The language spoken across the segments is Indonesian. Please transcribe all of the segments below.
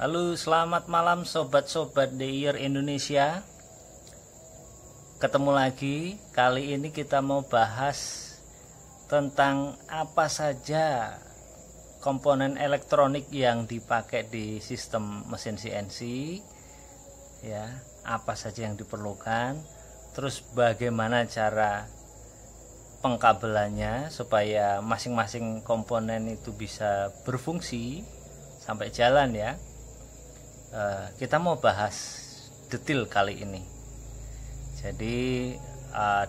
Halo, selamat malam sobat-sobat DIR Indonesia. Ketemu lagi, kali ini kita mau bahas tentang apa saja komponen elektronik yang dipakai di sistem mesin CNC, ya, apa saja yang diperlukan, terus bagaimana cara pengkabelannya supaya masing-masing komponen itu bisa berfungsi sampai jalan, ya. Kita mau bahas detail kali ini. Jadi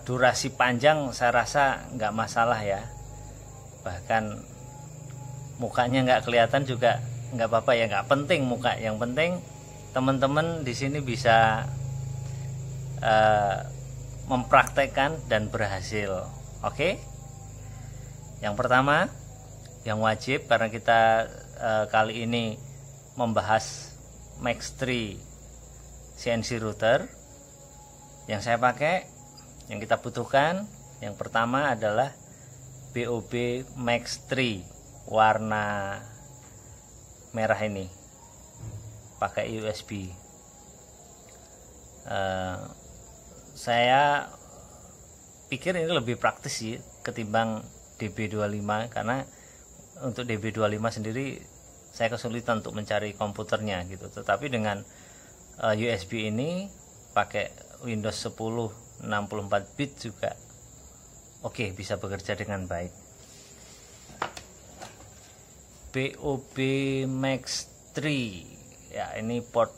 durasi panjang saya rasa nggak masalah, ya. Bahkan mukanya nggak kelihatan juga nggak apa-apa, ya, nggak penting muka. Yang penting teman-teman di sini bisa mempraktekkan dan berhasil. Oke? Yang pertama, yang wajib karena kita kali ini membahas Max3 CNC router, yang saya pakai, yang kita butuhkan, yang pertama adalah BOB Max3 warna merah ini, pakai USB. Saya pikir ini lebih praktis sih ketimbang DB25, karena untuk DB25 sendiri saya kesulitan untuk mencari komputernya gitu. Tetapi dengan USB ini pakai Windows 10 64 bit juga oke, bisa bekerja dengan baik. BOB Max3, ya, ini port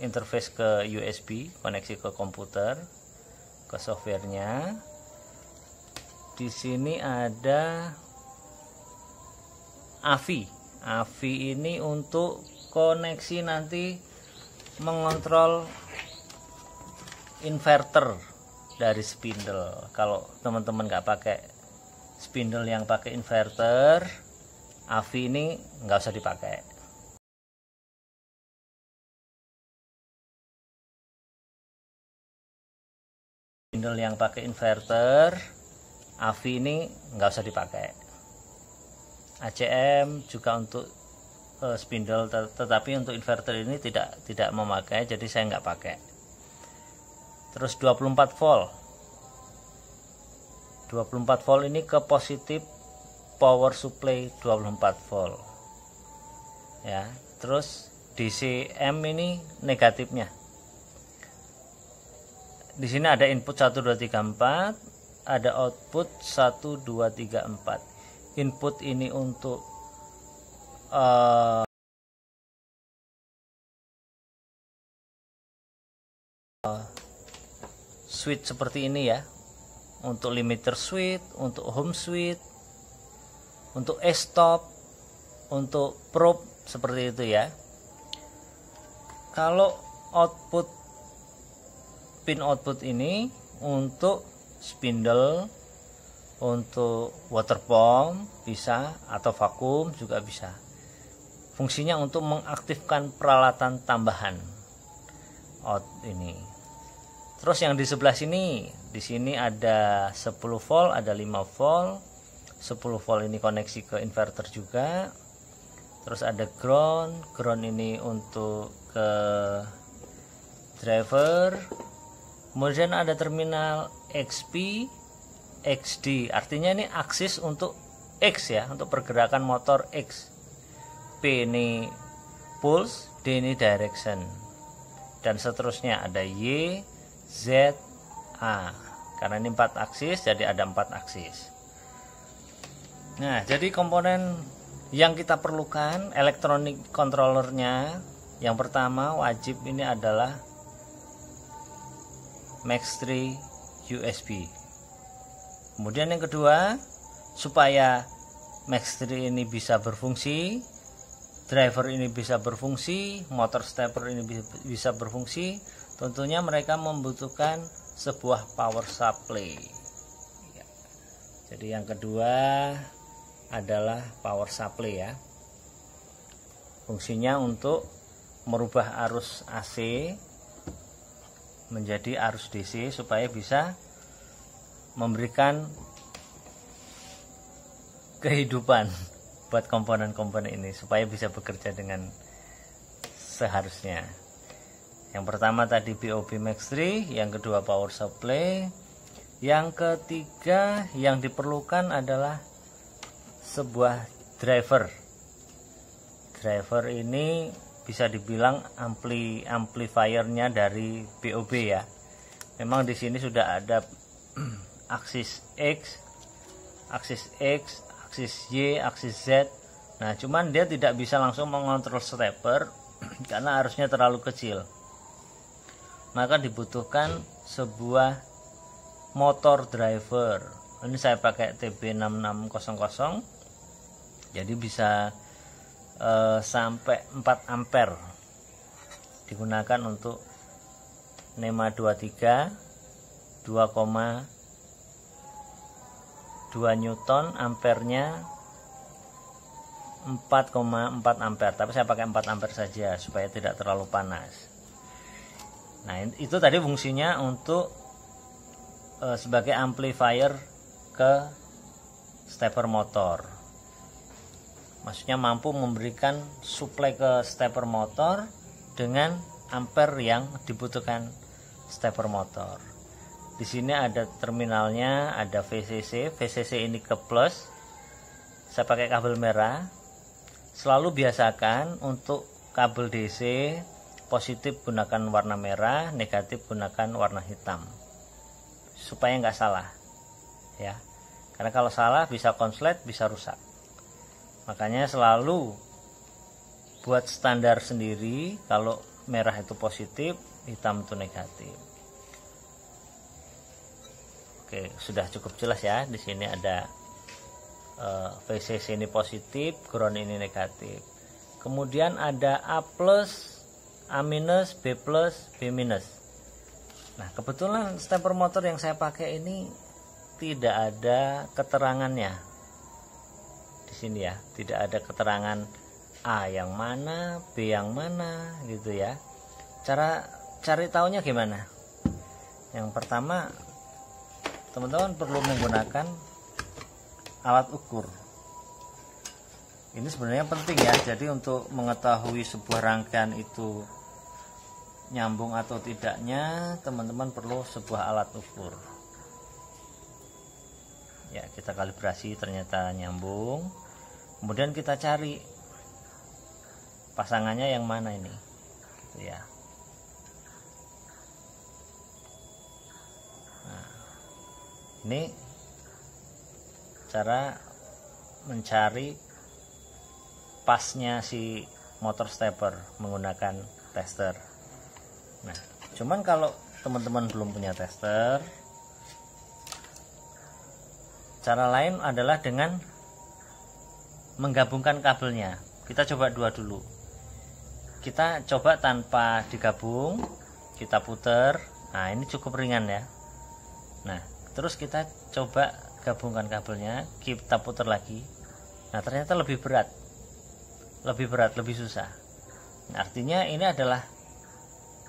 interface ke USB, koneksi ke komputer, ke softwarenya. Di sini ada AVI. AVI ini untuk koneksi nanti mengontrol inverter dari spindle. Kalau teman-teman nggak pakai spindle yang pakai inverter, AVI ini nggak usah dipakai. Spindle yang pakai inverter, AVI ini nggak usah dipakai. ACM juga untuk spindle, tetapi untuk inverter ini tidak memakai, jadi saya nggak pakai. Terus 24 volt. 24 volt ini ke positif power supply 24 volt. Ya, terus DCM ini negatifnya. Di sini ada input 1 2 3 4, ada output 1 2 3 4. Input ini untuk switch seperti ini, ya, untuk limiter switch, untuk home switch, untuk stop, untuk probe, seperti itu, ya. Kalau output, pin output ini untuk spindle, untuk water pump bisa, atau vakum juga bisa. Fungsinya untuk mengaktifkan peralatan tambahan out ini. Terus yang di sebelah sini, di sini ada 10 volt, ada 5 volt. 10 volt ini koneksi ke inverter juga. Terus ada ground ini untuk ke driver. Kemudian ada terminal XP, XD, artinya ini aksis untuk X, ya, untuk pergerakan motor X. P ini pulse, D ini direction, dan seterusnya. Ada Y, Z, A, karena ini 4 aksis, jadi ada 4 aksis. Nah, jadi komponen yang kita perlukan, elektronik controllernya, yang pertama wajib ini adalah Max3 USB. Kemudian yang kedua, supaya Max3 ini bisa berfungsi, driver ini bisa berfungsi, motor stepper ini bisa berfungsi, tentunya mereka membutuhkan sebuah power supply. Jadi yang kedua adalah power supply, ya. Fungsinya untuk merubah arus AC menjadi arus DC supaya bisa memberikan kehidupan buat komponen-komponen ini supaya bisa bekerja dengan seharusnya. Yang pertama tadi BOB Max 3, yang kedua power supply, yang ketiga yang diperlukan adalah sebuah driver. Driver ini bisa dibilang amplifiernya dari BOB ya. Memang di sini sudah ada aksis X, aksis Y, aksis Z. Nah, cuman dia tidak bisa langsung mengontrol stepper karena arusnya terlalu kecil. Maka dibutuhkan sebuah motor driver. Ini saya pakai TB6600. Jadi bisa sampai 4 ampere. Digunakan untuk NEMA 23 2,2 Newton, ampernya 4,4 ampere, tapi saya pakai 4 ampere saja supaya tidak terlalu panas. Nah, itu tadi fungsinya untuk sebagai amplifier ke stepper motor. Maksudnya mampu memberikan suplai ke stepper motor dengan ampere yang dibutuhkan stepper motor. Di sini ada terminalnya, ada VCC. VCC ini ke plus. Saya pakai kabel merah. Selalu biasakan untuk kabel DC positif gunakan warna merah, negatif gunakan warna hitam, supaya nggak salah ya, karena kalau salah bisa konslet, bisa rusak. Makanya selalu buat standar sendiri, kalau merah itu positif, hitam itu negatif. Oke, sudah cukup jelas ya. Di sini ada VCC ini positif, ground ini negatif. Kemudian ada A plus, A minus, B plus, B minus. Nah, kebetulan stepper motor yang saya pakai ini tidak ada keterangannya di sini ya, tidak ada keterangan A yang mana, B yang mana gitu ya. Cara cari taunya gimana? Yang pertama, teman-teman perlu menggunakan alat ukur. Ini sebenarnya penting ya. Jadi untuk mengetahui sebuah rangkaian itu nyambung atau tidaknya, teman-teman perlu sebuah alat ukur. Ya, kita kalibrasi, ternyata nyambung. Kemudian kita cari pasangannya yang mana ini, gitu ya. Nah, ini cara mencari pasnya si motor stepper menggunakan tester. Nah, cuman kalau teman-teman belum punya tester, cara lain adalah dengan menggabungkan kabelnya. Kita coba dua dulu. Kita coba tanpa digabung, kita puter. Nah, ini cukup ringan ya. Nah, terus kita coba gabungkan kabelnya, kita putar lagi. Nah, ternyata lebih berat, lebih susah. Nah, artinya ini adalah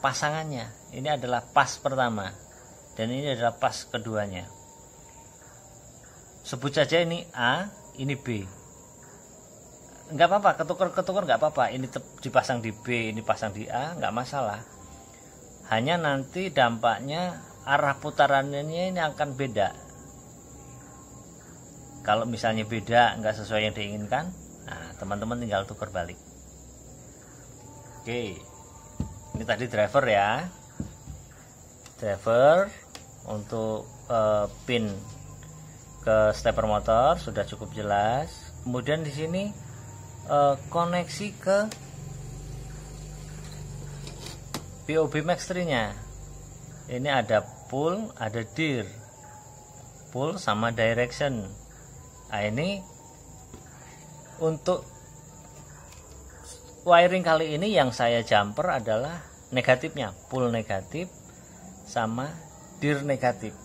pasangannya. Ini adalah pas pertama dan ini adalah pas keduanya. Sebut saja ini A, ini B. Enggak apa-apa, ketukar enggak apa-apa. Ini dipasang di B, ini pasang di A, enggak masalah. Hanya nanti dampaknya arah putarannya ini akan beda. Kalau misalnya beda, nggak sesuai yang diinginkan, nah teman-teman tinggal tukar balik. Oke, ini tadi driver ya. Driver untuk pin ke stepper motor sudah cukup jelas. Kemudian di sini koneksi ke BOB Max 3-nya. Ini ada pull, ada dir. Pull sama direction. Nah, ini untuk wiring kali ini yang saya jumper adalah negatifnya, pull negatif sama dir negatif.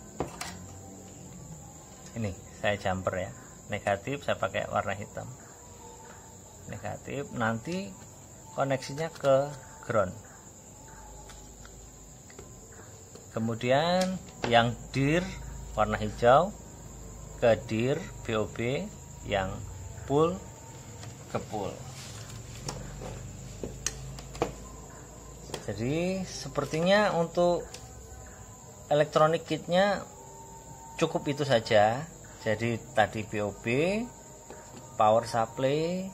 Ini saya jumper ya, negatif saya pakai warna hitam. Negatif, nanti koneksinya ke ground. Kemudian yang dir warna hijau ke dir BOB, yang pull ke pull. Jadi sepertinya untuk elektronik kitnya cukup itu saja. Jadi tadi BOB, power supply,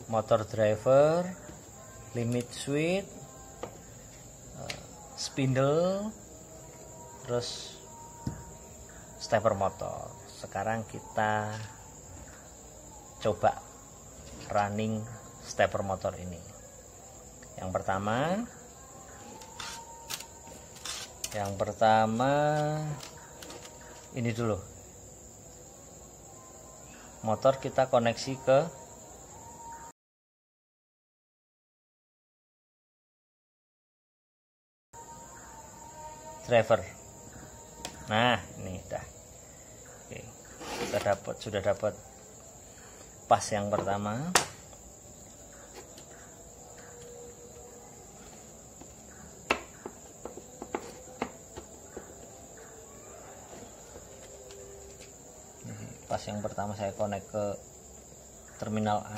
motor driver, limit switch, spindle, terus stepper motor. Sekarang kita coba running stepper motor ini. Yang pertama ini dulu. Motor kita koneksi ke driver. Nah, ini dah. Oke. Sudah dapat pas yang pertama. Pas yang pertama saya connect ke terminal A.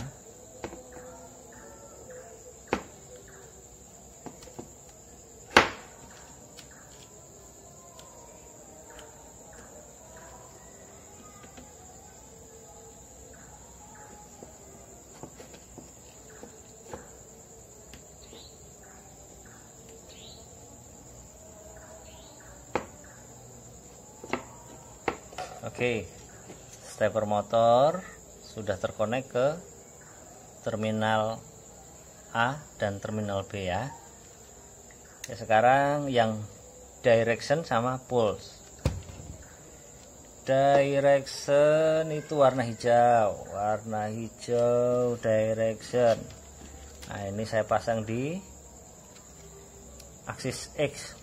Oke. Stepper motor sudah terkonek ke terminal A dan terminal B ya. Sekarang yang direction sama pulse. Direction itu warna hijau direction. Nah, ini saya pasang di aksis X.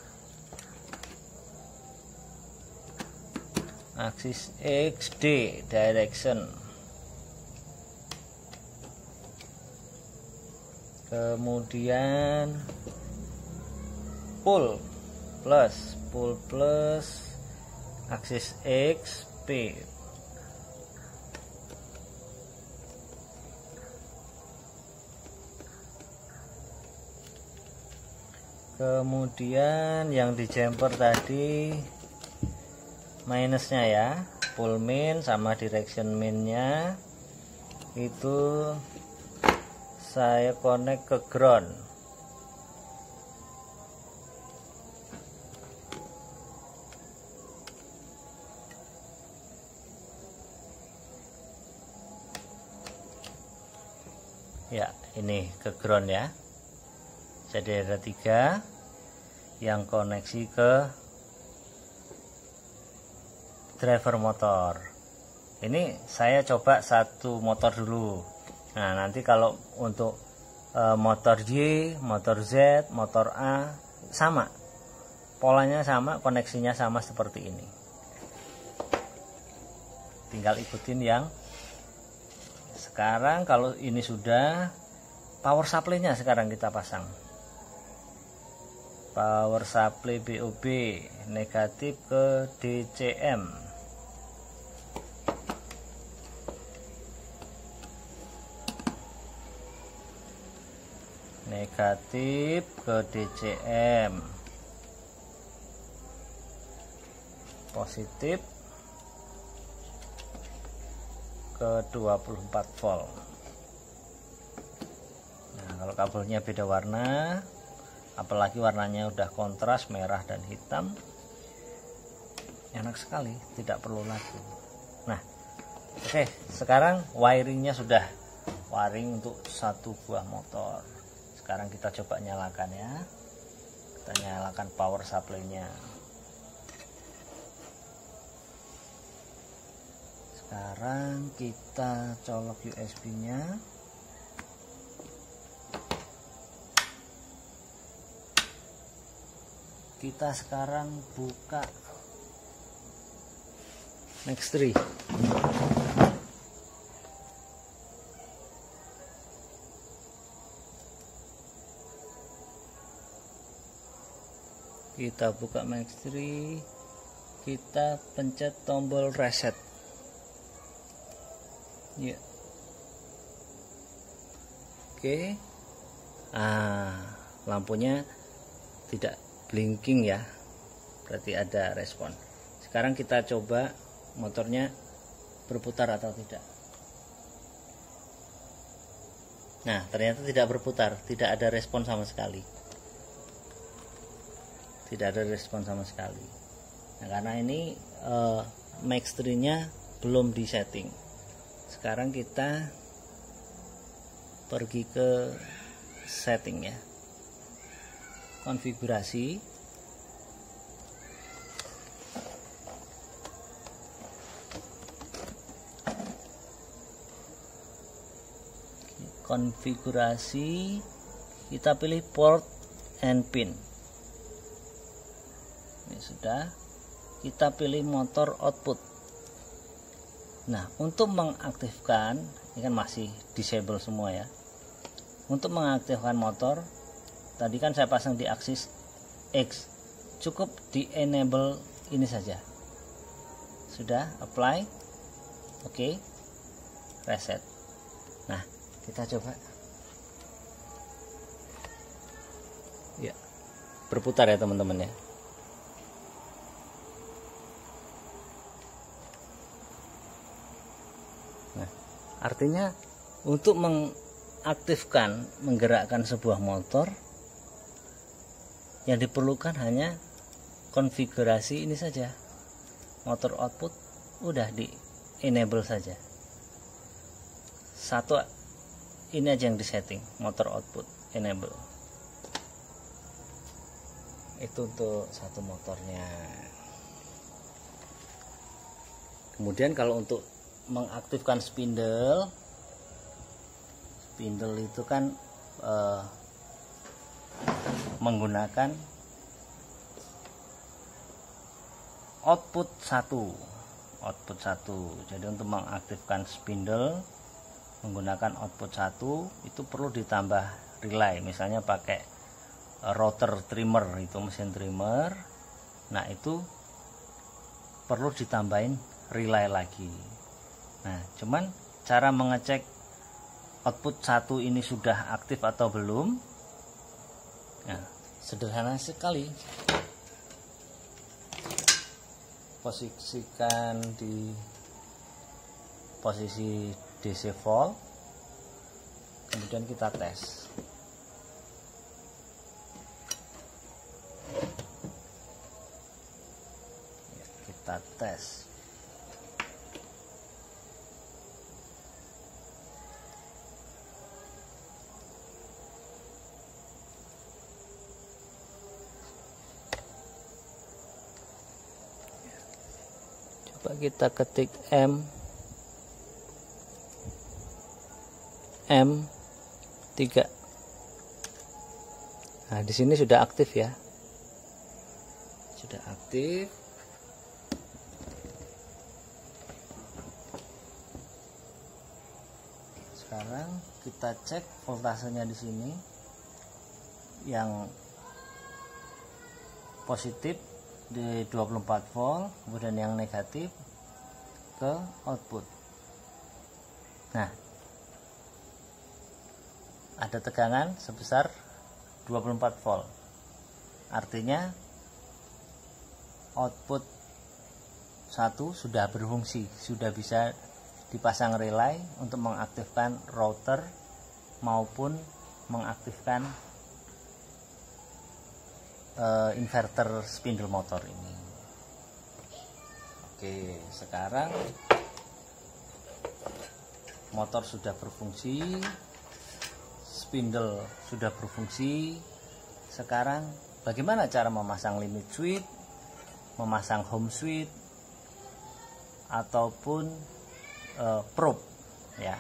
Aksis XD direction. Kemudian pull plus aksis XP. Kemudian yang di jumper tadi minusnya ya, pull min sama direction minnya itu saya connect ke ground. Ya, ini ke ground ya. Jadi ada 3 yang koneksi ke driver motor. Ini saya coba satu motor dulu. Nah, nanti kalau untuk motor Y, motor Z, motor A sama, polanya sama, koneksinya sama seperti ini. Tinggal ikutin yang sekarang. Kalau ini sudah, power supply-nya sekarang kita pasang. Power supply BOB negatif ke DCM. Negatif ke DCM, positif ke 24 volt. Nah, kalau kabelnya beda warna, apalagi warnanya udah kontras merah dan hitam, enak sekali, tidak perlu lagi. Nah, oke, sekarang wiringnya sudah, wiring untuk satu buah motor. Sekarang kita coba nyalakan ya. Kita nyalakan power supply-nya. Sekarang kita colok USB-nya. Kita sekarang buka Max3. Kita buka Max3, kita pencet tombol reset ya. Oke. Lampunya tidak blinking ya, berarti ada respon. Sekarang kita coba motornya berputar atau tidak. Nah, ternyata tidak berputar, tidak ada respon sama sekali. Tidak ada respon sama sekali. Nah, karena ini max tree-nya belum disetting. Sekarang kita pergi ke setting ya, konfigurasi, kita pilih port and pin. Ini sudah, kita pilih motor output. Nah, untuk mengaktifkan, ini kan masih disable semua ya. Untuk mengaktifkan motor, tadi kan saya pasang di aksis X, cukup di enable ini saja. Sudah, apply, oke, reset. Nah, kita coba. Ya, berputar ya teman-teman ya. Nah, artinya untuk mengaktifkan, menggerakkan sebuah motor, yang diperlukan hanya konfigurasi ini saja. Motor output udah di enable saja. Satu ini aja yang disetting, motor output enable. Itu untuk satu motornya. Kemudian kalau untuk mengaktifkan spindle itu kan menggunakan output 1. Jadi untuk mengaktifkan spindle menggunakan output 1 itu perlu ditambah relay, misalnya pakai rotor trimmer, itu mesin trimmer. Nah, itu perlu ditambahin relay lagi. Nah, cuman cara mengecek output 1 ini sudah aktif atau belum, nah, sederhana sekali. Posisikan di posisi DC volt, kemudian kita tes. Ya, kita tes. Coba kita ketik M3. Nah, di sini sudah aktif ya. Sudah aktif. Sekarang kita cek voltasenya di sini. Yang positif di 24 volt, kemudian yang negatif ke output. Nah, ada tegangan sebesar 24 volt. Artinya output 1 sudah berfungsi, sudah bisa dipasang relay untuk mengaktifkan router maupun mengaktifkan inverter spindle motor ini. Oke, sekarang motor sudah berfungsi, spindle sudah berfungsi. Sekarang bagaimana cara memasang limit switch, memasang home switch, ataupun probe ya.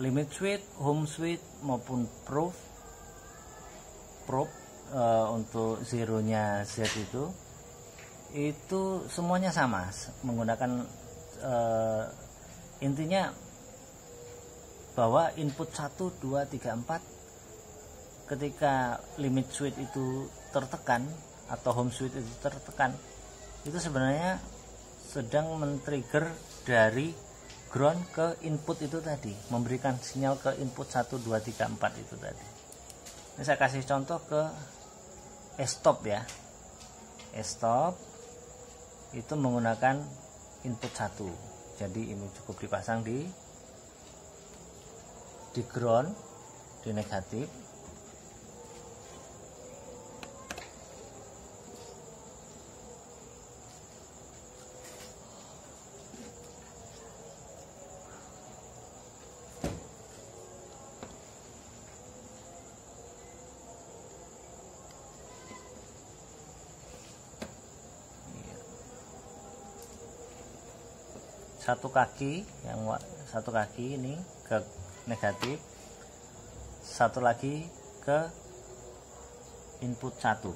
Limit switch, home switch maupun probe untuk zeronya Z itu semuanya sama, menggunakan intinya bahwa input 1, 2, 3, 4 ketika limit switch itu tertekan atau home switch itu tertekan, itu sebenarnya sedang men-trigger dari ground ke input itu tadi, memberikan sinyal ke input 1, 2, 3, 4 itu tadi. Ini saya kasih contoh ke stop ya. Stop itu menggunakan input 1. Jadi ini cukup dipasang di ground, di negatif. Satu kaki ini ke negatif, satu lagi ke input 1.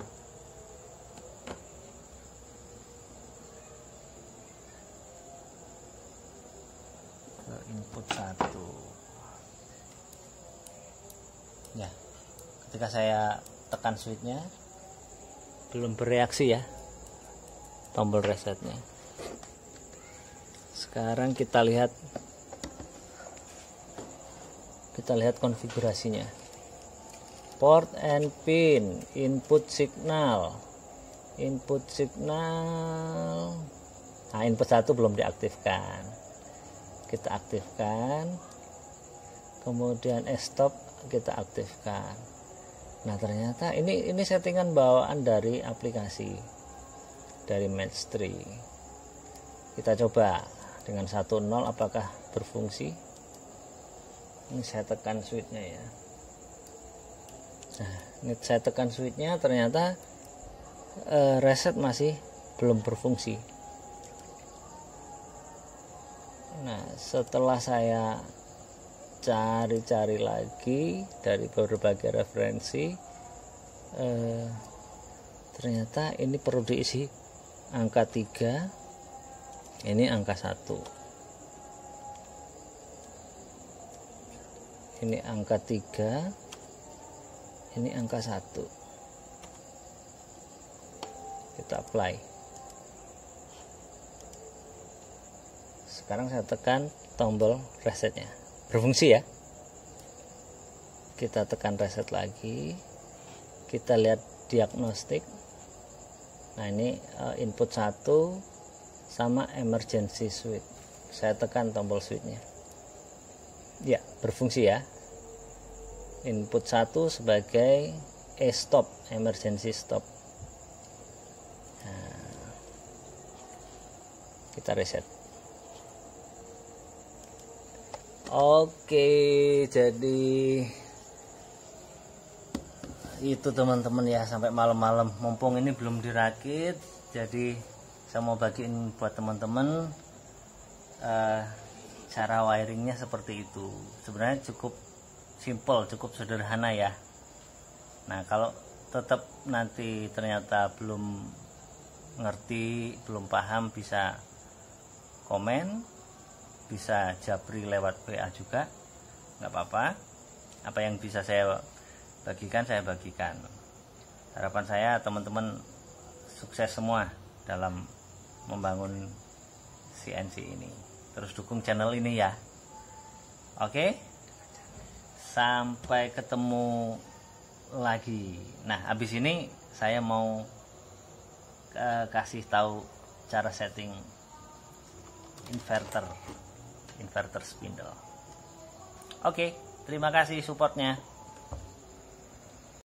Ke input 1 ya. Ketika saya tekan switchnya belum bereaksi ya tombol resetnya. Sekarang kita lihat konfigurasinya. Port and pin, input signal. Nah, input 1 belum diaktifkan. Kita aktifkan. Kemudian stop kita aktifkan. Nah, ternyata ini settingan bawaan dari aplikasi, dari Match 3. Kita coba dengan 1.0 apakah berfungsi. Ini saya tekan switchnya ya. Nah, ini saya tekan switchnya, ternyata reset masih belum berfungsi. Nah, setelah saya cari-cari lagi dari berbagai referensi, ternyata ini perlu diisi angka 3. Ini angka 1, ini angka 3, ini angka 1. Kita apply. Sekarang saya tekan tombol resetnya, berfungsi ya. Kita tekan reset lagi, kita lihat diagnostik. Nah, ini input 1 sama emergency switch. Saya tekan tombol switchnya. Ya, berfungsi ya. Input 1 sebagai stop, emergency stop. Nah, kita reset. Oke, jadi itu teman-teman ya, sampai malam-malam. Mumpung ini belum dirakit, jadi saya mau bagiin buat teman-teman cara wiringnya seperti itu. Sebenarnya cukup simple, cukup sederhana ya. Nah, kalau tetap nanti ternyata belum ngerti, belum paham, bisa komen, bisa japri lewat WA juga, nggak apa-apa. Apa yang bisa saya bagikan, saya bagikan. Harapan saya teman-teman sukses semua dalam membangun CNC ini. Terus dukung channel ini ya. Oke, sampai ketemu lagi. Nah, habis ini saya mau kasih tahu cara setting inverter spindle. Oke, terima kasih supportnya.